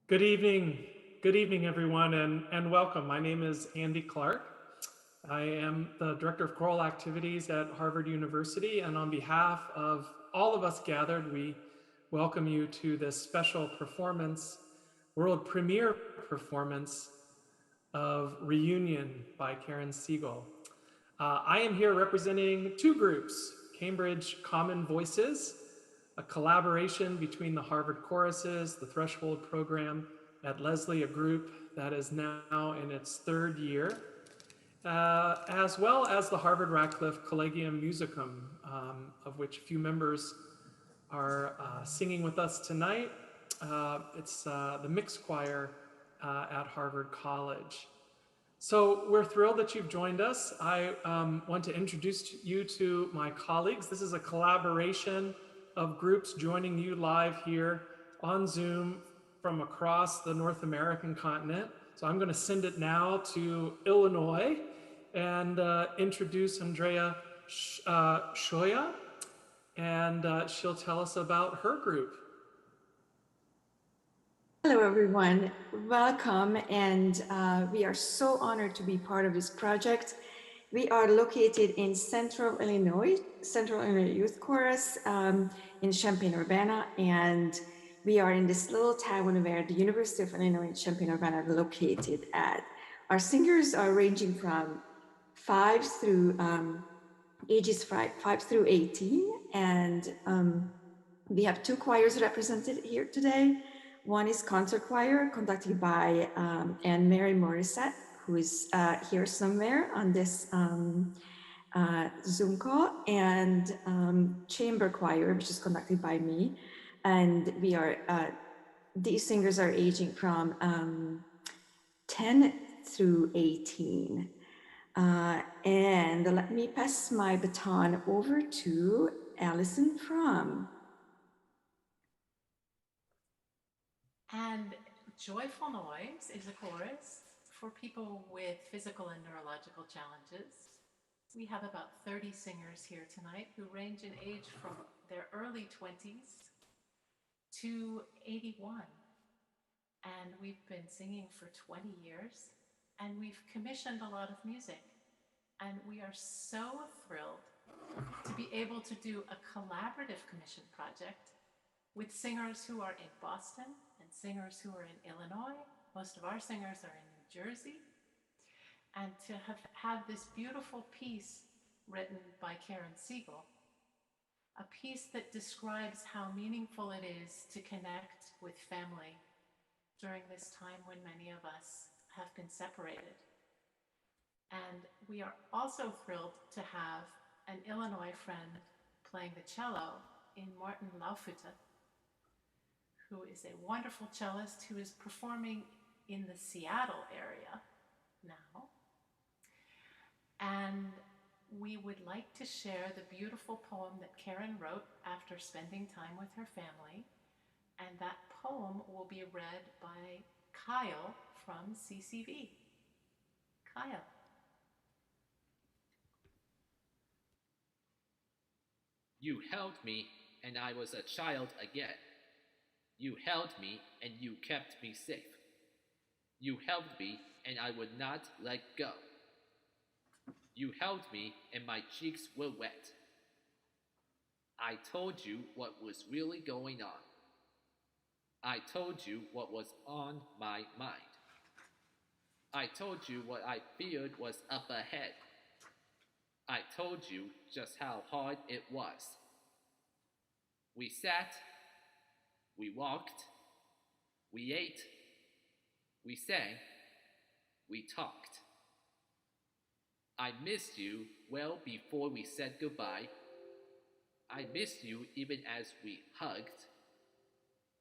Good evening, everyone, and welcome. My name is Andy Clark. I am the Director of Choral Activities at Harvard University, and on behalf of all of us gathered, we welcome you to this special performance, world premiere performance of Reunion by Karen Siegel. I am here representing two groups, Cambridge Common Voices, a collaboration between the Harvard Choruses, the Threshold program at Leslie, a group that is now in its third year, as well as the Harvard Radcliffe Collegium Musicum, of which a few members are singing with us tonight. It's the mixed choir at Harvard College. So we're thrilled that you've joined us. I want to introduce you to my colleagues. This is a collaboration of groups joining you live here on Zoom from across the North American continent. So I'm going to send it now to Illinois and introduce Andrea Shoya, and she'll tell us about her group. Hello, everyone. Welcome, and we are so honored to be part of this project. We are located in Central Illinois Youth Chorus in Champaign-Urbana, and we are in this little town where the University of Illinois Champaign-Urbana is located at. Our singers are ranging from ages 5 through 18, and we have two choirs represented here today. One is concert choir conducted by Anne Mary Morissette, who is here somewhere on this Zoom call, and chamber choir, which is conducted by me. And we are, these singers are aging from 10 through 18. And let me pass my baton over to Alison Fromm. And Joyful Noise is a chorus for people with physical and neurological challenges. We have about 30 singers here tonight who range in age from their early 20s to 81. And we've been singing for 20 years, and we've commissioned a lot of music. And we are so thrilled to be able to do a collaborative commission project with singers who are in Boston and singers who are in Illinois. Most of our singers are in New Jersey. And to have this beautiful piece written by Karen Siegel, a piece that describes how meaningful it is to connect with family during this time when many of us have been separated. And we are also thrilled to have an Illinois friend playing the cello in Martin Laufhütte, who is a wonderful cellist who is performing in the Seattle area now. And we would like to share the beautiful poem that Karen wrote after spending time with her family. And that poem will be read by Kyle from CCV. Kyle. You held me, and I was a child again. You held me, and you kept me safe. You held me, and I would not let go. You held me, and my cheeks were wet. I told you what was really going on. I told you what was on my mind. I told you what I feared was up ahead. I told you just how hard it was. We sat, we walked, we ate, we sang, we talked. I missed you well before we said goodbye. I missed you even as we hugged.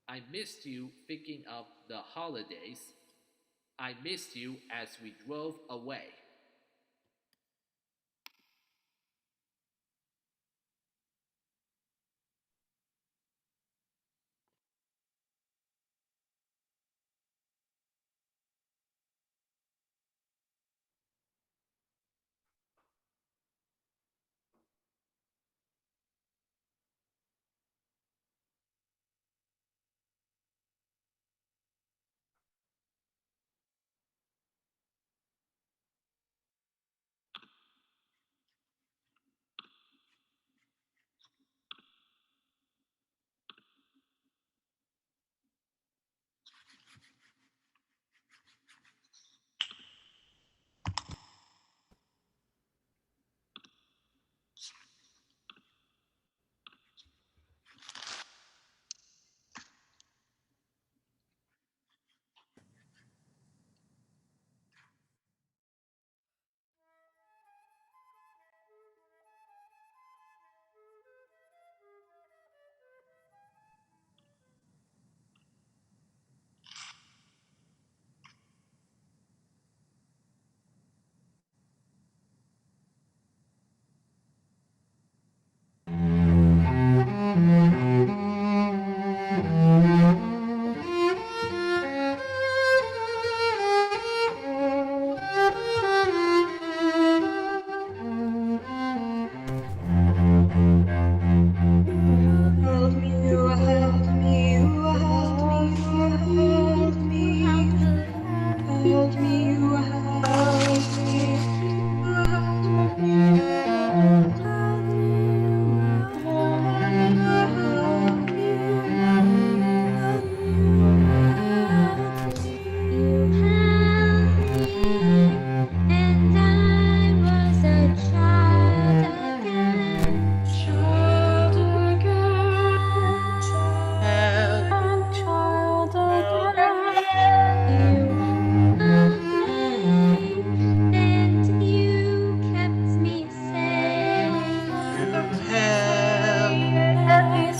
I missed you thinking of the holidays. I missed you as we drove away. held me, you held me, you held me, you held You held me, and I was a child again. child again, Help, child help again. You held me, and you kept me safe. you help me,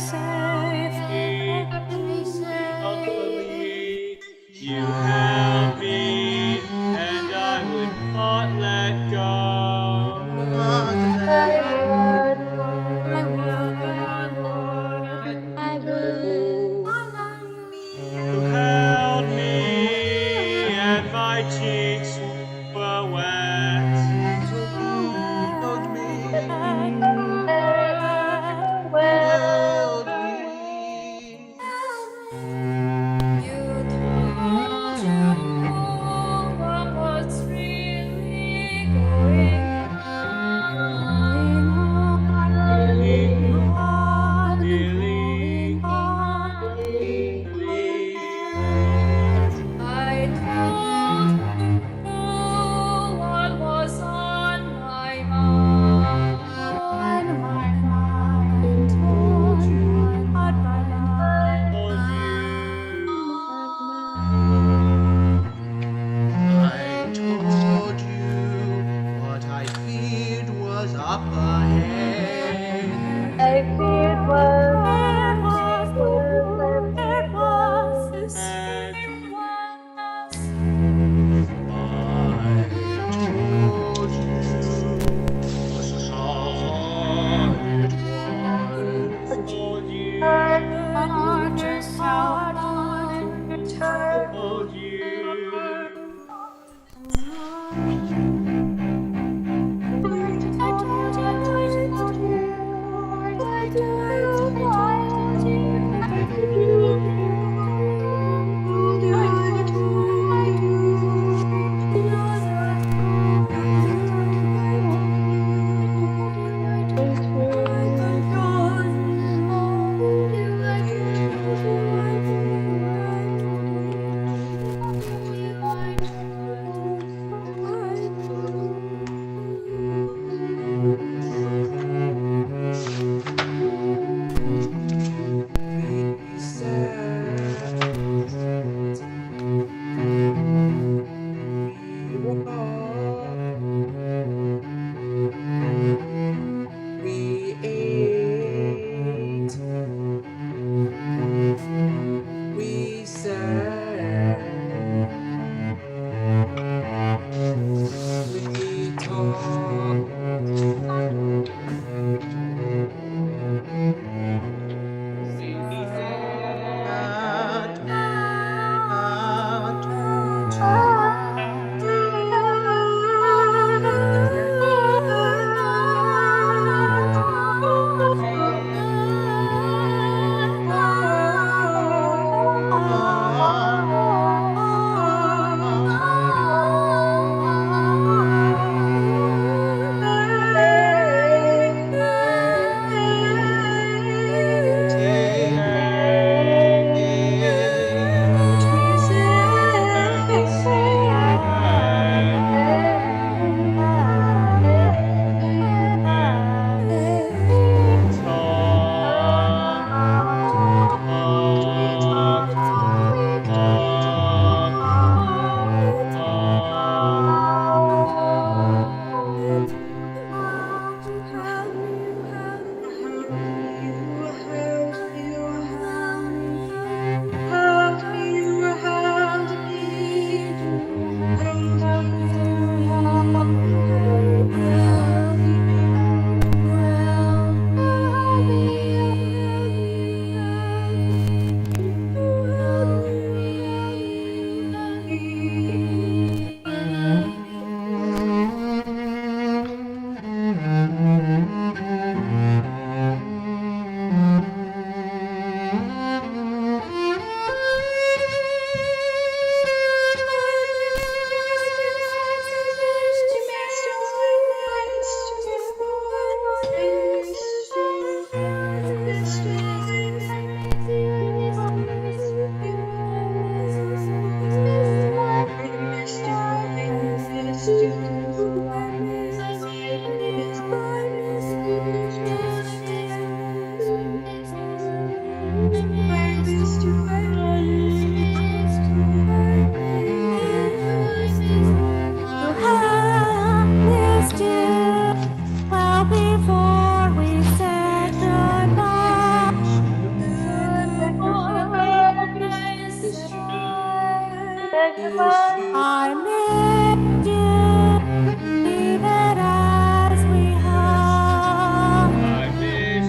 held me, you held me, and I would not let go. Not let I would. You held me, and my cheeks were wet. Held me, held me. You told you what's really going Really, on. really, On. really. I told you what was Well, before we said goodbye, I missed you, even as we hug. I miss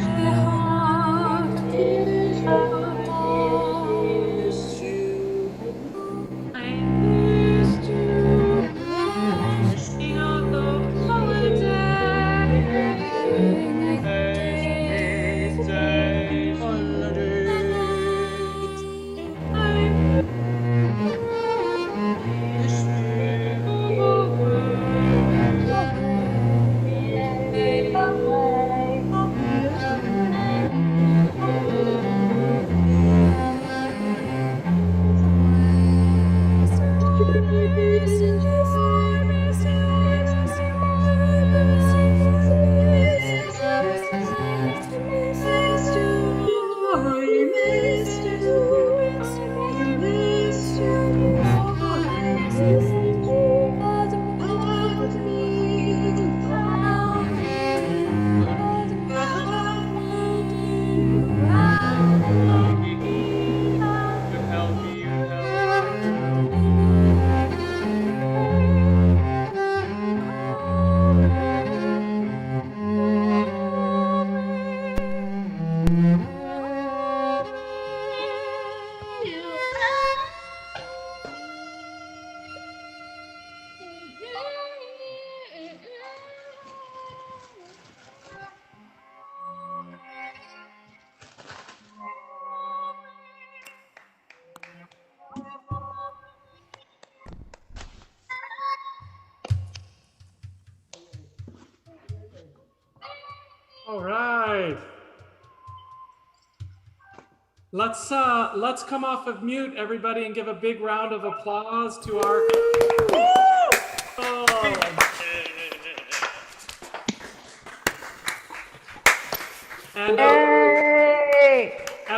I missed you sing out the holiday. I All right. Let's come off of mute, everybody, and give a big round of applause to our. Oh. And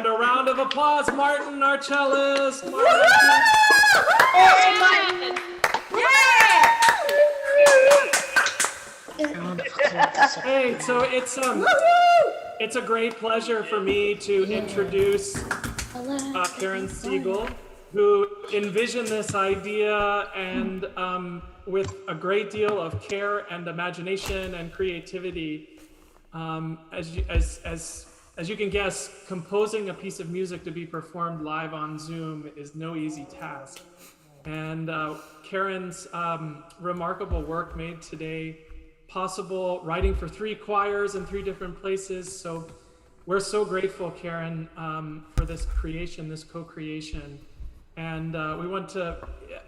a round of applause, Martin, our cellist. Martin. Hey, so it's a great pleasure for me to introduce Karen Siegel, who envisioned this idea and with a great deal of care and imagination and creativity. As you can guess, composing a piece of music to be performed live on Zoom is no easy task. And Karen's remarkable work made today possible, writing for 3 choirs in 3 different places. So we're so grateful, Karen, for this creation, this co-creation. And we want to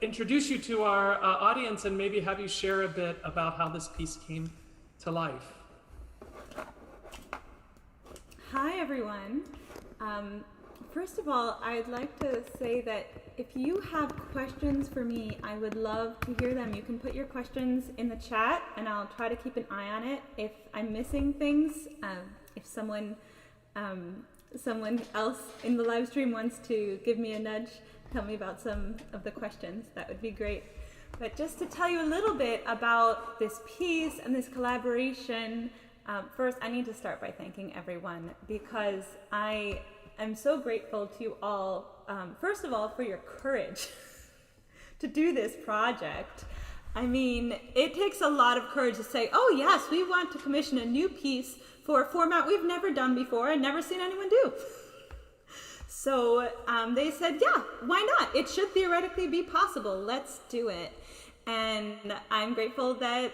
introduce you to our audience and maybe have you share a bit about how this piece came to life. Hi, everyone. First of all, I'd like to say that if you have questions for me, I would love to hear them. You can put your questions in the chat and I'll try to keep an eye on it. If I'm missing things, if someone else in the live stream wants to give me a nudge, tell me about some of the questions, that would be great. But just to tell you a little bit about this piece and this collaboration, first I need to start by thanking everyone because I am so grateful to you all, first of all, for your courage to do this project. I mean, it takes a lot of courage to say, oh yes, we want to commission a new piece for a format we've never done before and never seen anyone do. So they said, yeah, why not? It should theoretically be possible. Let's do it. And I'm grateful that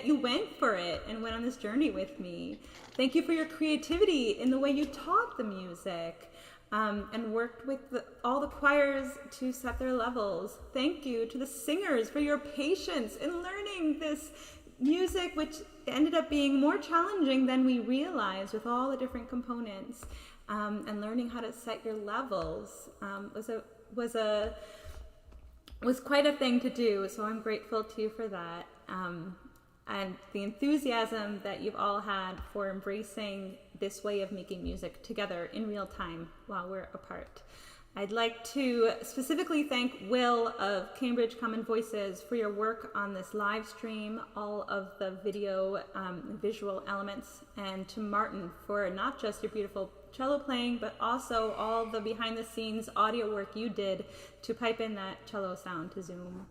you went for it and went on this journey with me. Thank you for your creativity in the way you taught the music and worked with all the choirs to set their levels. Thank you to the singers for your patience in learning this music, which ended up being more challenging than we realized with all the different components. And learning how to set your levels was was quite a thing to do, so I'm grateful to you for that. And the enthusiasm that you've all had for embracing this way of making music together in real time while we're apart. I'd like to specifically thank Will of Cambridge Common Voices for your work on this live stream, all of the video visual elements, and to Martin for not just your beautiful cello playing, but also all the behind the scenes audio work you did to pipe in that cello sound to Zoom.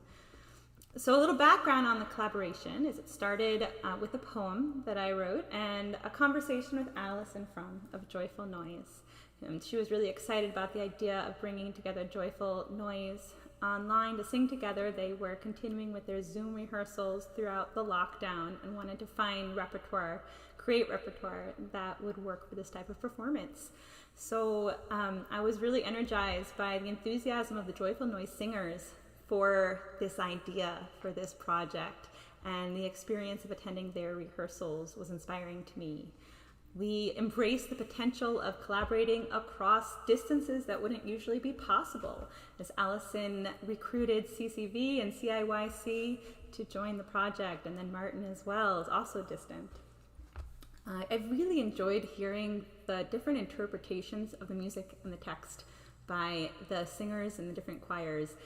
So a little background on the collaboration is it started with a poem that I wrote and a conversation with Allison Frum of Joyful Noise. And she was really excited about the idea of bringing together Joyful Noise online to sing together. They were continuing with their Zoom rehearsals throughout the lockdown and wanted to find repertoire, create repertoire that would work for this type of performance. So I was really energized by the enthusiasm of the Joyful Noise singers for this idea, for this project, and the experience of attending their rehearsals was inspiring to me. We embraced the potential of collaborating across distances that wouldn't usually be possible, as Allison recruited CCV and CIYC to join the project, and then Martin as well is also distant. I've really enjoyed hearing the different interpretations of the music and the text by the singers and the different choirs.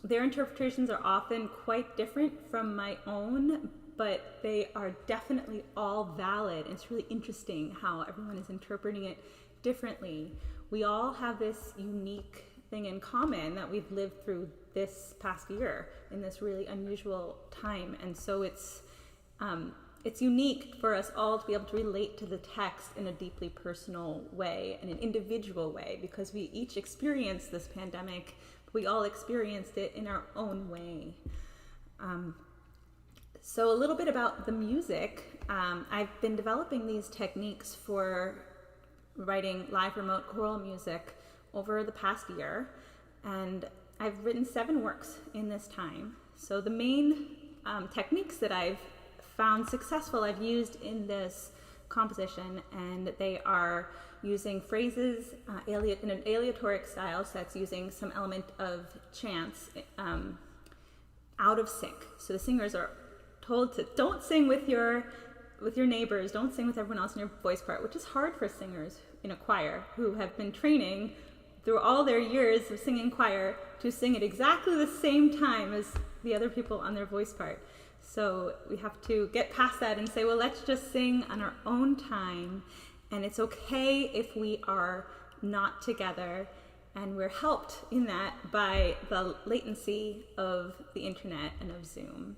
Their interpretations are often quite different from my own, but they are definitely all valid. It's really interesting how everyone is interpreting it differently. We all have this unique thing in common that we've lived through this past year in this really unusual time. And so it's unique for us all to be able to relate to the text in a deeply personal way, in an individual way, because we each experienced this pandemic. We all experienced it in our own way. So a little bit about the music. I've been developing these techniques for writing live remote choral music over the past year, and I've written 7 works in this time. So the main techniques that I've found successful I've used in this composition, and they are using phrases in an aleatoric style, so that's using some element of chants out of sync. So the singers are told to don't sing with your neighbors, don't sing with everyone else in your voice part, which is hard for singers in a choir who have been training through all their years of singing choir to sing at exactly the same time as the other people on their voice part. So we have to get past that and say, well, let's just sing on our own time. And it's okay if we are not together, and we're helped in that by the latency of the internet and of Zoom.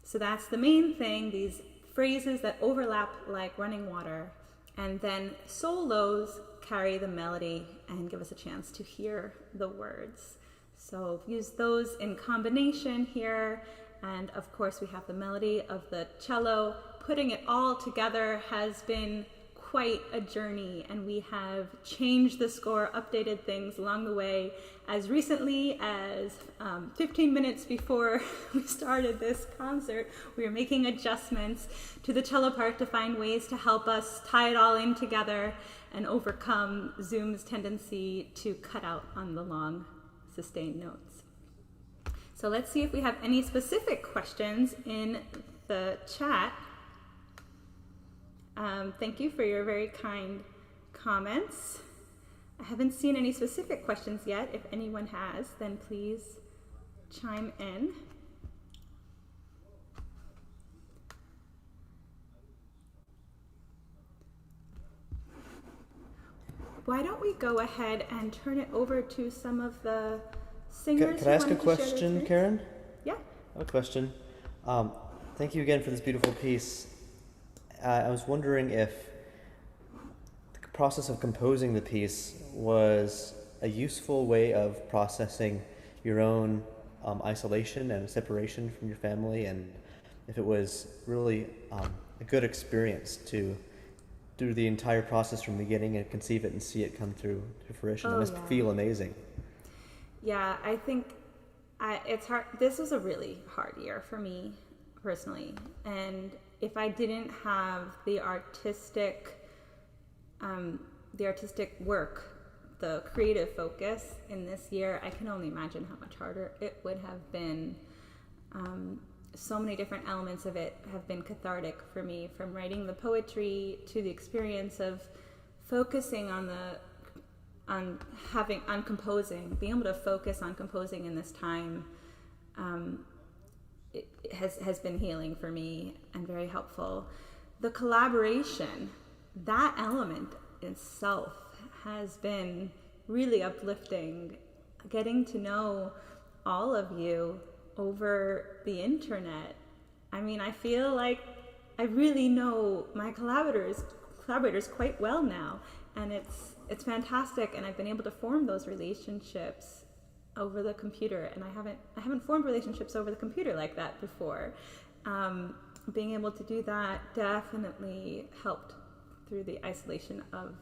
So that's the main thing, these phrases that overlap like running water, and then solos carry the melody and give us a chance to hear the words. So use those in combination here, and of course we have the melody of the cello. Putting it all together has been quite a journey, and we have changed the score, updated things along the way. As recently as 15 minutes before we started this concert, we were making adjustments to the cello part to find ways to help us tie it all in together and overcome Zoom's tendency to cut out on the long sustained notes. So let's see if we have any specific questions in the chat. Thank you for your very kind comments. I haven't seen any specific questions yet. If anyone has, then please chime in. Why don't we go ahead and turn it over to some of the singers? Can I ask a question, Karen? Yeah. I have a question. Thank you again for this beautiful piece. I was wondering if the process of composing the piece was a useful way of processing your own isolation and separation from your family, and if it was really a good experience to do the entire process from the beginning and conceive it and see it come through to fruition. It must feel amazing. Yeah, I think it's hard. This was a really hard year for me personally, and if I didn't have the artistic work the creative focus in this year, I can only imagine how much harder it would have been. So many different elements of it have been cathartic for me, from writing the poetry to the experience of focusing on composing, being able to focus on composing in this time. It has been healing for me and very helpful. The collaboration, that element itself has been really uplifting. Getting to know all of you over the internet. I mean, I feel like I really know my collaborators quite well now, and it's fantastic. And I've been able to form those relationships over the computer, and I haven't formed relationships over the computer like that before. Being able to do that definitely helped through the isolation of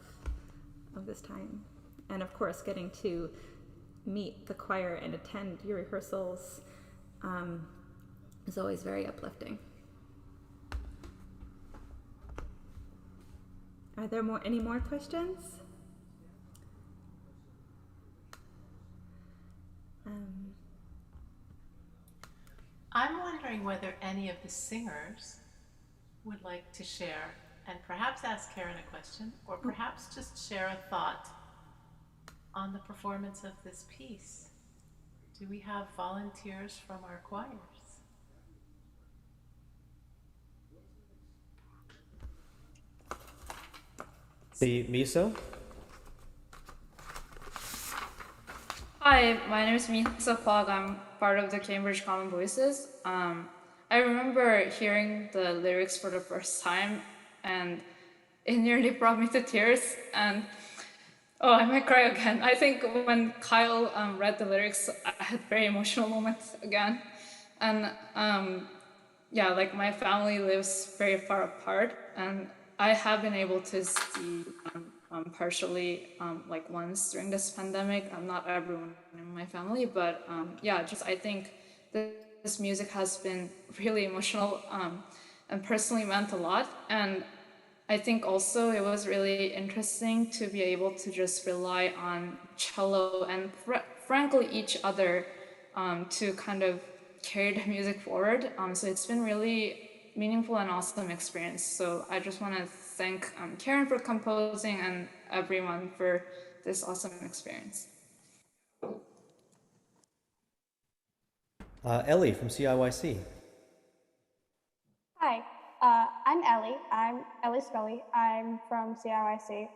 this time, and of course getting to meet the choir and attend your rehearsals is always very uplifting. Are there any more questions? I'm wondering whether any of the singers would like to share and perhaps ask Karen a question, or perhaps just share a thought on the performance of this piece. Do we have volunteers from our choirs? The Miso? Hi, my name is Misa Kwok. I'm part of the Cambridge Common Voices. I remember hearing the lyrics for the first time, and it nearly brought me to tears. And I might cry again. I think when Kyle read the lyrics, I had very emotional moments again. And like my family lives very far apart, and I have been able to see partially like once during this pandemic. Not everyone in my family, but I think this music has been really emotional and personally meant a lot. And I think also it was really interesting to be able to just rely on cello and frankly each other to kind of carry the music forward. So it's been really meaningful and awesome experience. So I just want to thank Karen for composing and everyone for this awesome experience. Ellie from CIYC. Hi, I'm Ellie. I'm Ellie Scully. I'm from CIYC.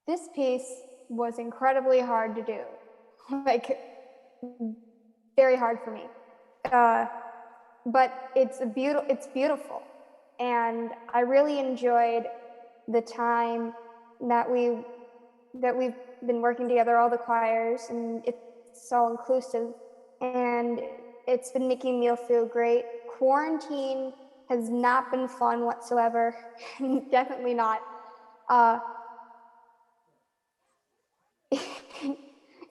This piece was incredibly hard to do, like very hard for me. But it's beautiful, and I really enjoyed the time that we've been working together, all the choirs, and it's all inclusive, and it's been making me feel great. Quarantine has not been fun whatsoever, definitely not.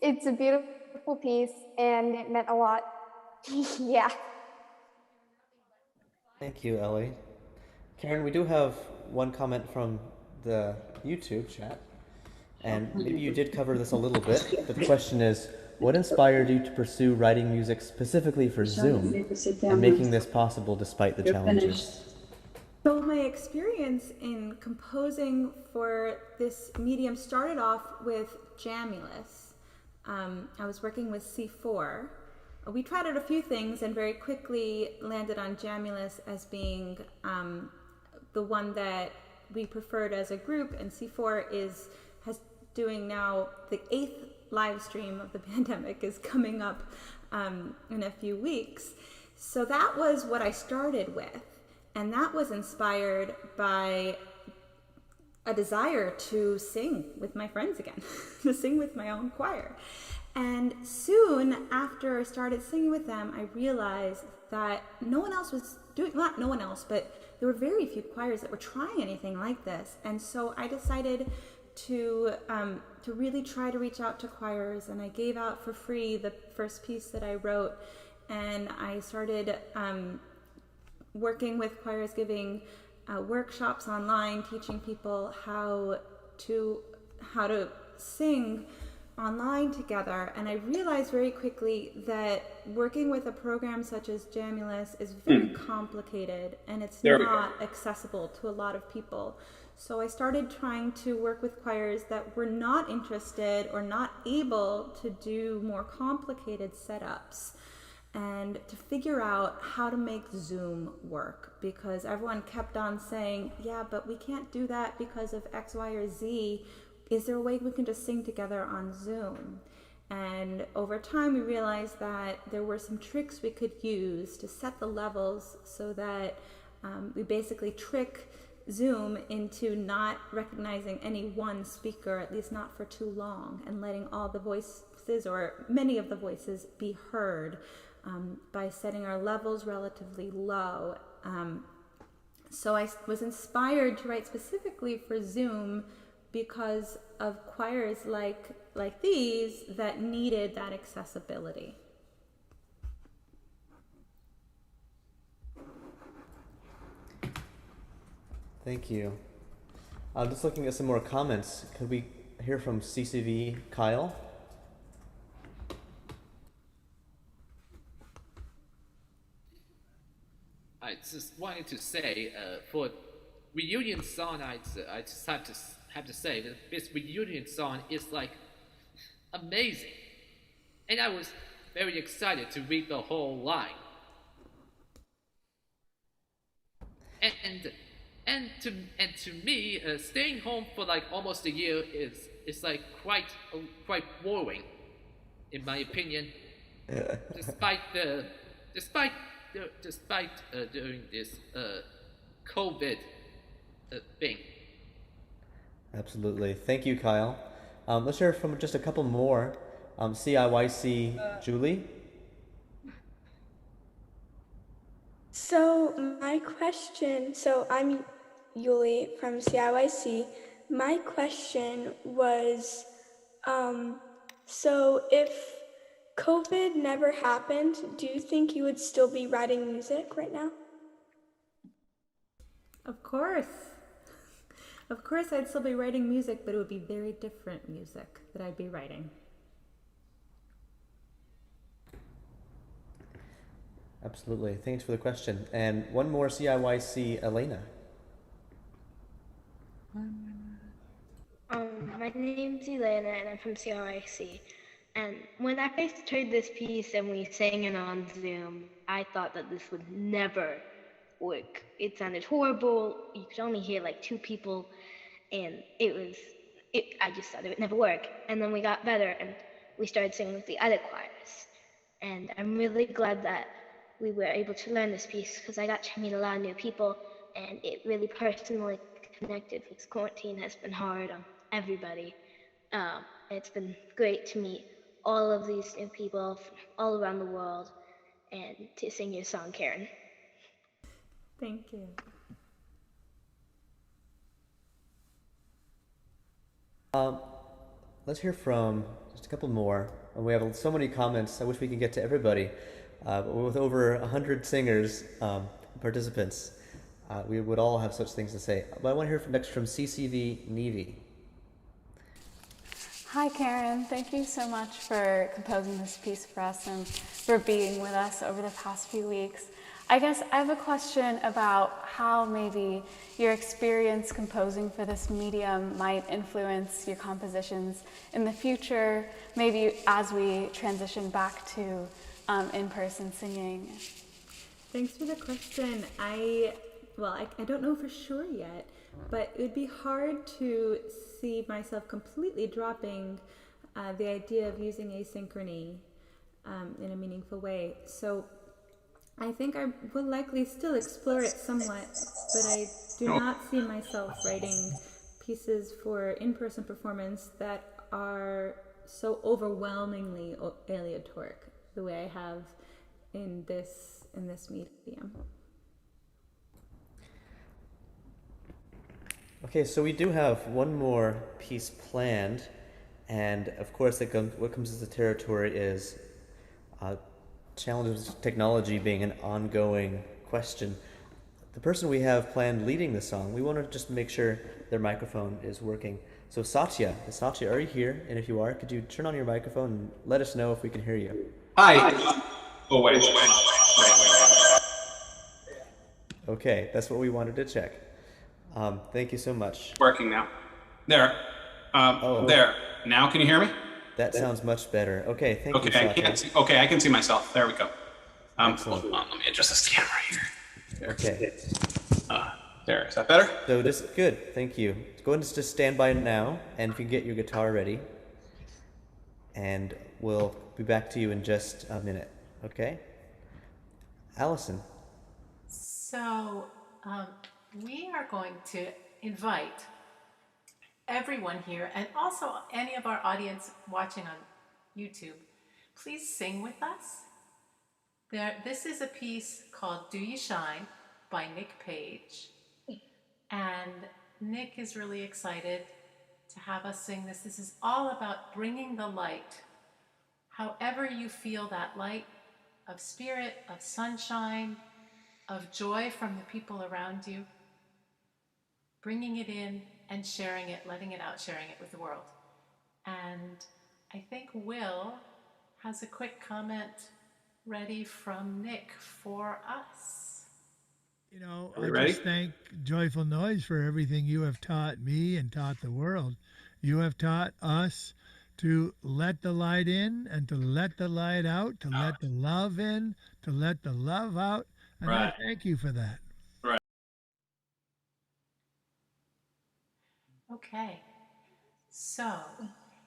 It's a beautiful piece, and it meant a lot. Yeah. Thank you, Ellie. Karen, we do have one comment from the YouTube chat, and maybe you did cover this a little bit, but the question is, what inspired you to pursue writing music specifically for Zoom and making this possible despite the challenges? So my experience in composing for this medium started off with Jamulus. I was working with C4. We tried out a few things and very quickly landed on Jamulus as being the one that we preferred as a group, and C4 has doing now the 8th live stream of the pandemic is coming up in a few weeks. So that was what I started with, and that was inspired by a desire to sing with my friends again, to sing with my own choir. And soon after I started singing with them, I realized that no one else was doing, not no one else, but there were very few choirs that were trying anything like this. And so I decided to really try to reach out to choirs, and I gave out for free the first piece that I wrote, and I started working with choirs, giving workshops online, teaching people how how to sing online together, and I realized very quickly that working with a program such as Jamulus is very complicated, and it's not accessible to a lot of people. So I started trying to work with choirs that were not interested or not able to do more complicated setups, and to figure out how to make Zoom work, because everyone kept on saying, yeah, but we can't do that because of X, Y, or Z. Is there a way we can just sing together on Zoom? And over time we realized that there were some tricks we could use to set the levels so that we basically trick Zoom into not recognizing any one speaker, at least not for too long, and letting all the voices, or many of the voices, be heard by setting our levels relatively low. So I was inspired to write specifically for Zoom because of choirs like these that needed that accessibility. Thank you. Just looking at some more comments, could we hear from CCV Kyle? I just wanted to say, for reunion song, I just have to say that this reunion song is like amazing, and I was very excited to read the whole line. And to me, staying home for like almost a year is like quite boring, in my opinion. Despite doing this COVID thing. Absolutely. Thank you, Kyle. Let's hear from just a couple more. CIYC Julie. So I'm Yuli from CIYC. My question was, so if COVID never happened, do you think you would still be writing music right now? Of course. Of course I'd still be writing music, but it would be very different music that I'd be writing. Absolutely. Thanks for the question. And one more, CIYC Elena. My name's Elena and I'm from CRIC. And when I first heard this piece and we sang it on Zoom, I thought that this would never work. It sounded horrible. You could only hear like two people, and I just thought it would never work. And then we got better and we started singing with the other choirs. And I'm really glad that we were able to learn this piece because I got to meet a lot of new people, and it really personally connected because quarantine has been hard on everybody. It's been great to meet all of these new people from all around the world and to sing your song, Karen. Thank you. Let's hear from just a couple more. We have so many comments. I wish we could get to everybody. But with over 100 singers, participants, we would all have such things to say. But I want to hear next from CCV Nevi. Hi, Karen. Thank you so much for composing this piece for us and for being with us over the past few weeks. I guess I have a question about how maybe your experience composing for this medium might influence your compositions in the future, maybe as we transition back to in-person singing. Thanks for the question. I don't know for sure yet, but it would be hard to see myself completely dropping the idea of using asynchrony in a meaningful way. So I think I will likely still explore it somewhat, but I do not see myself writing pieces for in-person performance that are so overwhelmingly aleatoric the way I have in this medium. Okay, so we do have one more piece planned, and of course what comes to the territory is challenges of technology being an ongoing question. The person we have planned leading the song, we want to just make sure their microphone is working. So Satya, are you here? And if you are, could you turn on your microphone and let us know if we can hear you? Hi. Oh, wait. Okay, that's what we wanted to check. Thank you so much. Working now. There. There. Now can you hear me? That sounds much better. Okay, thank you, Satya. I can see myself. There we go. Excellent. Hold on, let me adjust this camera here. There. Okay. There, is that better? So just good, thank you. Go ahead and just stand by now, and if you can get your guitar ready, and we'll be back to you in just a minute, okay? Allison. So we are going to invite everyone here, and also any of our audience watching on YouTube, please sing with us. This is a piece called Do You Shine by Nick Page. And Nick is really excited to have us sing this. This is all about bringing the light, however you feel that light of spirit, of sunshine, of joy from the people around you, bringing it in and sharing it, letting it out, sharing it with the world. And I think Will has a quick comment ready from Nick for us. You know, I just thank Joyful Noise for everything you have taught me and taught the world. You have taught us to let the light in and to let the light out, to let the love in, to let the love out. And I thank you for that. Right. Okay. So,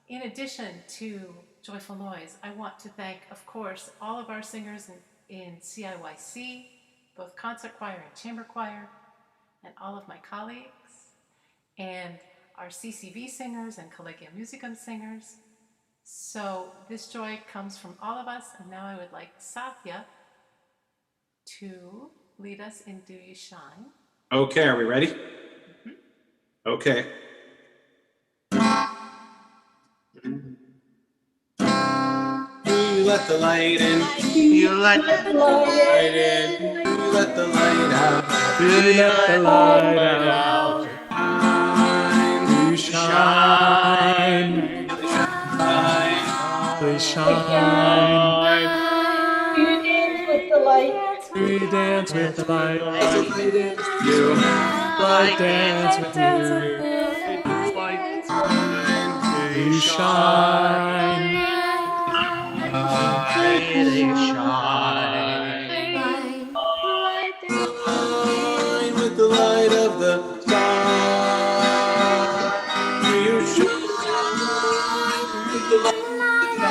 in addition to Joyful Noise, I want to thank, of course, all of our singers in CIYC, both concert choir and chamber choir, and all of my colleagues, and our CCB singers and Collegium Musicum singers. So this joy comes from all of us, and now I would like Satya to lead us in Do You Shine. Okay, are we ready? Mm-hmm. Okay. You let the light in. You let the light in. You let the light out. You let the light out. You shine. You shine. You dance with the light. We dance with the light. You light dance with you. You shine. Really shine. Shine with the light of the sun. You shine with the light of the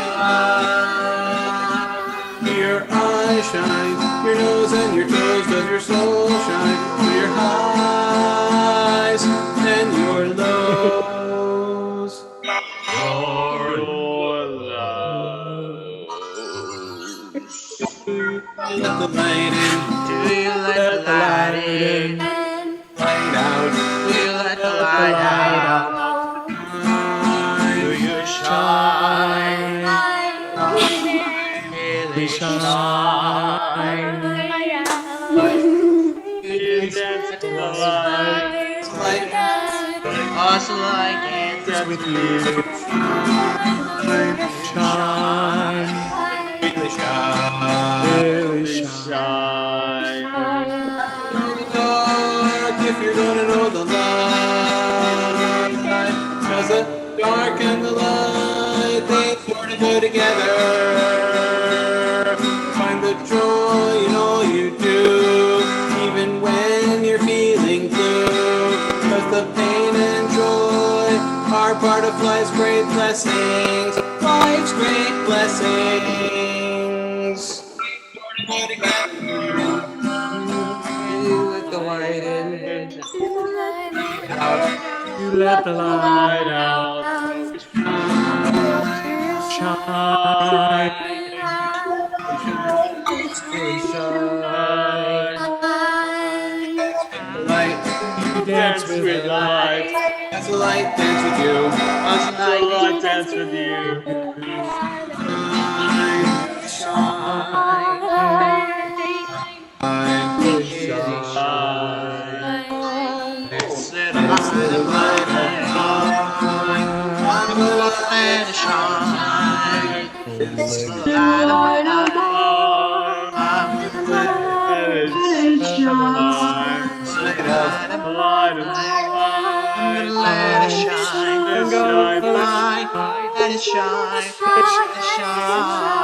sun. Your eyes shine, your nose and your toes, does your soul shine? Your highs and your lows. Your let the light in. Do you let the light in? Light out. Do you let the light out? Do you shine? Really shine. You dance with the light. Also like dance with you. Shine. Really shine. Dark if you're gonna know the light. Cause the dark and the light, they sort of go together. Find the joy in all you do, even when you're feeling blue. Cause the pain and joy are part of life's great blessings. Life's great blessings. You let the light in. You let the light out. Shine. Light. You dance with light. As the light dance with you. As the light dance with you. Shine. Shine. This little light of mine. Let it shine, let it shine, let it shine.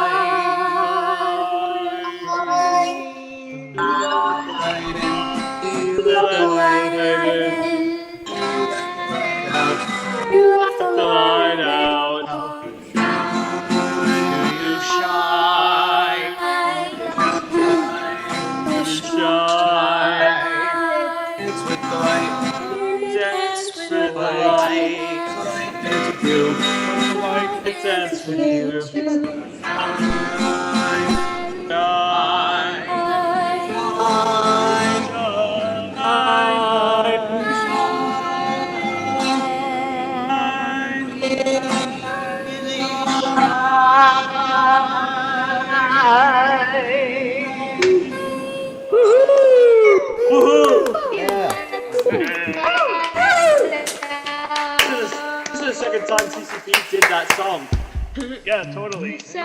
Let the light in. You let the light out. You shine. It's with the light. Dance with the light. Dance with you. Dance with you. This is the second time CCP did that song. Yeah, totally. Okay.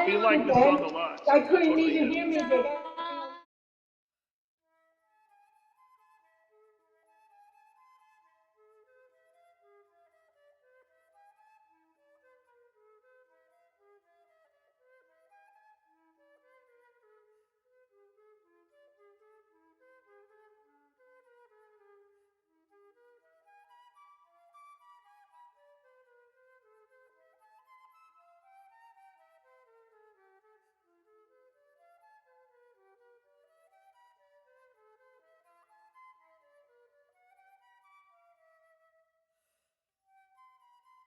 We like this song a lot. I couldn't even hear me.